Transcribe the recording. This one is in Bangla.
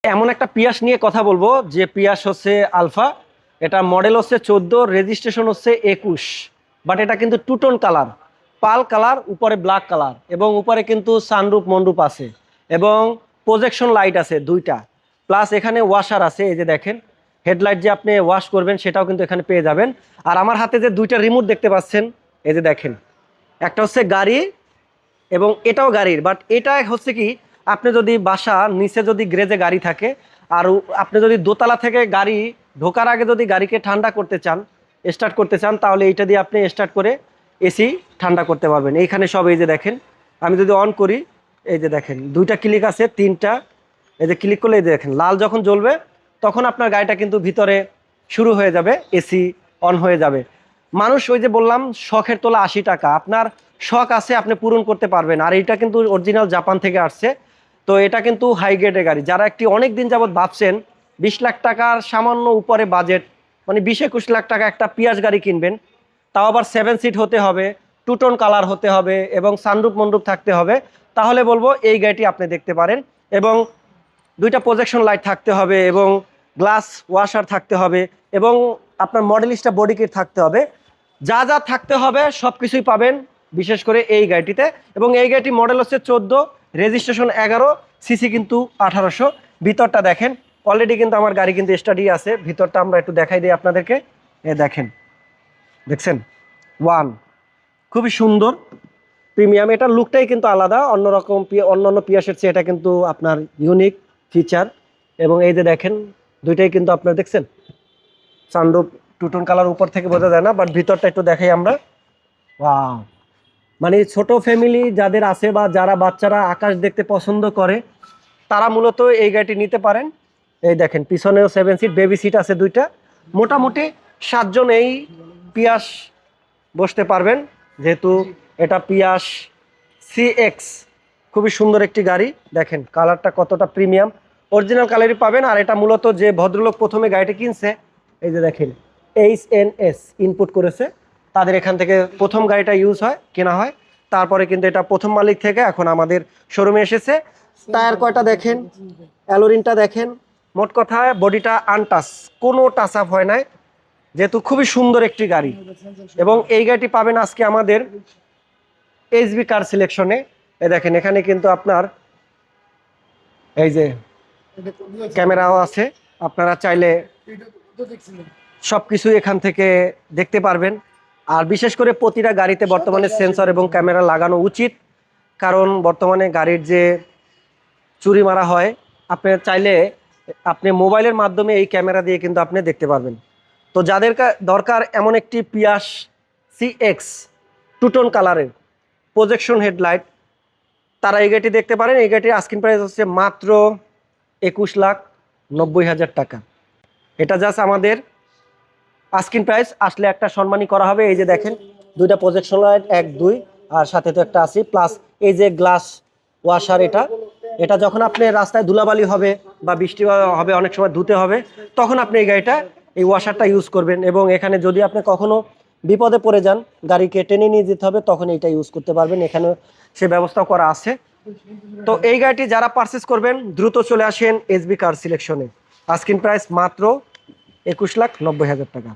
এমন একটা পিয়াস নিয়ে কথা বলবো যে পিয়াস হচ্ছে আলফা, এটা মডেল হচ্ছে 14, রেজিস্ট্রেশন হচ্ছে 21, বাট এটা কিন্তু টু টোন কালার, পাল কালার, উপরে ব্ল্যাক কালার, এবং উপরে কিন্তু সানরুফ মন্ডুপ আছে এবং প্রজেকশন লাইট আছে দুইটা, প্লাস এখানে ওয়াশার আছে। এই যে দেখেন হেডলাইট যে আপনি ওয়াশ করবেন সেটাও কিন্তু এখানে পেয়ে যাবেন। আর আমার হাতে যে দুইটা রিমোট দেখতে পাচ্ছেন, এই যে দেখেন, একটা হচ্ছে গাড়ি এবং এটাও গাড়ির, বাট এটা হচ্ছে কি, আপনি যদি বাসা নিচে যদি গ্রেজে গাড়ি থাকে আর আপনি যদি দোতলা থেকে গাড়ি ঢোকার আগে যদি গাড়িকে ঠান্ডা করতে চান, স্টার্ট করতে চান, তাহলে এইটা দিয়ে আপনি স্টার্ট করে এসি ঠান্ডা করতে পারবেন। এইখানে সব এই যে দেখেন, আমি যদি অন করি, এই যে দেখেন দুইটা ক্লিক আছে, তিনটা, এই যে ক্লিক করলে এই যে দেখেন লাল যখন জ্বলবে তখন আপনার গাড়িটা কিন্তু ভিতরে শুরু হয়ে যাবে, এসি অন হয়ে যাবে। মানুষ ওই যে বললাম শখের তোলা 80 টাকা, আপনার শখ আছে আপনি পূরণ করতে পারবেন। আর এটা কিন্তু অরিজিনাল জাপান থেকে আসছে। তো এটা কিন্তু হাই গ্রেডের গাড়ি, যারা একটি অনেক দিন যাবৎ ভাবছেন 20 লাখ টাকার সামান্য উপরে বাজেট, মানে 20-21 লাখ টাকা একটা পিয়াস গাড়ি কিনবেন, তাও আবার 7 সিট হতে হবে, টু টোন কালার হতে হবে এবং সানরুফ মন্ডুপ থাকতে হবে, তাহলে বলবো এই গাড়িটি আপনি দেখতে পারেন। এবং দুইটা প্রজেকশন লাইট থাকতে হবে এবং গ্লাস ওয়াশার থাকতে হবে এবং আপনার মডেলিস্টা বডি কিট থাকতে হবে। যা যা থাকতে হবে সব কিছুই পাবেন বিশেষ করে এই গাড়িটিতে। এবং এই গাড়িটি মডেল হচ্ছে 14, রেজিস্ট্রেশন 11, সিসি কিন্তু 1800। ভিতরটা দেখেন, অলরেডি কিন্তু আমার গাড়ি কিন্তু স্টাডি আছে, ভিতরটা আমরা একটু দেখাই দিই আপনাদেরকে। এ দেখেন, দেখছেন, ওয়ান, খুবই সুন্দর প্রিমিয়াম। এটার লুকটাই কিন্তু আলাদা, অন্যরকম, অন্যান্য পিয়াসের চেয়ে এটা কিন্তু আপনার ইউনিক ফিচার। এবং এই যে দেখেন দুইটাই কিন্তু আপনার দেখছেন সানরুফ, টু টোন কালার, উপর থেকে বোঝা যায় না, বাট ভিতরটা একটু দেখাই আমরা। ওয়াও, মানে ছোট ফ্যামিলি যাদের আছে বা যারা বাচ্চারা আকাশ দেখতে পছন্দ করে তারা মূলত এই গাড়িটি নিতে পারেন। এই দেখেন পিছনেও 7 সিট, বেবি সিট আছে দুইটা, মোটামুটি 7 জন এই পিয়াস বসতে পারবেন, যেহেতু এটা পিয়াস CX। খুবই সুন্দর একটি গাড়ি, দেখেন কালারটা কতটা প্রিমিয়াম, অরিজিনাল কালারই পাবেন। আর এটা মূলত যে ভদ্রলোক প্রথমে গাড়িটি কিনছে, এই যে দেখেন HNS ইনপুট করেছে, তাদের এখান থেকে প্রথম গাড়িটা ইউজ হয়, কেনা হয়, তারপরে কিন্তু এটা প্রথম মালিক থেকে এখন আমাদের শোরুমে এসেছে। টায়ার কয়টা দেখেন, অ্যালোরিনটা দেখেন, মোট কথা বডিটা আনটাচ, কোনো টাচ আপ হয় নাই, যেহেতু খুবই সুন্দর একটি গাড়ি। এবং এই গাড়িটি পাবেন আজকে আমাদের HB কার সিলেকশনে। এই দেখেন এখানে কিন্তু আপনার এই যে ক্যামেরাও আছে, আপনারা চাইলে সবকিছু এখান থেকে দেখতে পারবেন। আর বিশেষ করে প্রতিটা গাড়িতে বর্তমানে সেন্সর এবং ক্যামেরা লাগানো উচিত, কারণ বর্তমানে গাড়ির যে চুরি মারা হয়, আপনি চাইলে আপনি মোবাইলের মাধ্যমে এই ক্যামেরা দিয়ে কিন্তু আপনি দেখতে পারবেন। তো যাদের দরকার এমন একটি পিয়াস CX টু টোন কালারের প্রজেকশন হেডলাইট, তারা এই গাড়িটি দেখতে পারেন। এই গাড়িটির আস্কিং প্রাইস হচ্ছে মাত্র 21,90,000 টাকা। এটা জাস্ট আমাদের আস্কিং প্রাইস, আসলে একটা সম্মানী করা হবে। এই যে দেখেন দুইটা প্রজেকশন লাইট, 1, 2, আর সাথে তো একটা আছে, প্লাস এই যে গ্লাস ওয়াশার। এটা যখন আপনি রাস্তায় ধুলাবালি হবে বা বৃষ্টি হবে, অনেক সময় ধুতে হবে, তখন আপনি এই গাড়িটা এই ওয়াশারটা ইউজ করবেন। এবং এখানে যদি আপনি কখনো বিপদে পড়ে যান, গাড়িকে টেনে নিয়ে যেতে হবে, তখন এইটা ইউজ করতে পারবেন, এখানে সে ব্যবস্থা করা আছে। তো এই গাড়িটি যারা পারচেস করবেন দ্রুত চলে আসেন HB কার সিলেকশনে। আস্কিং প্রাইস মাত্র 21,90,000 টাকা।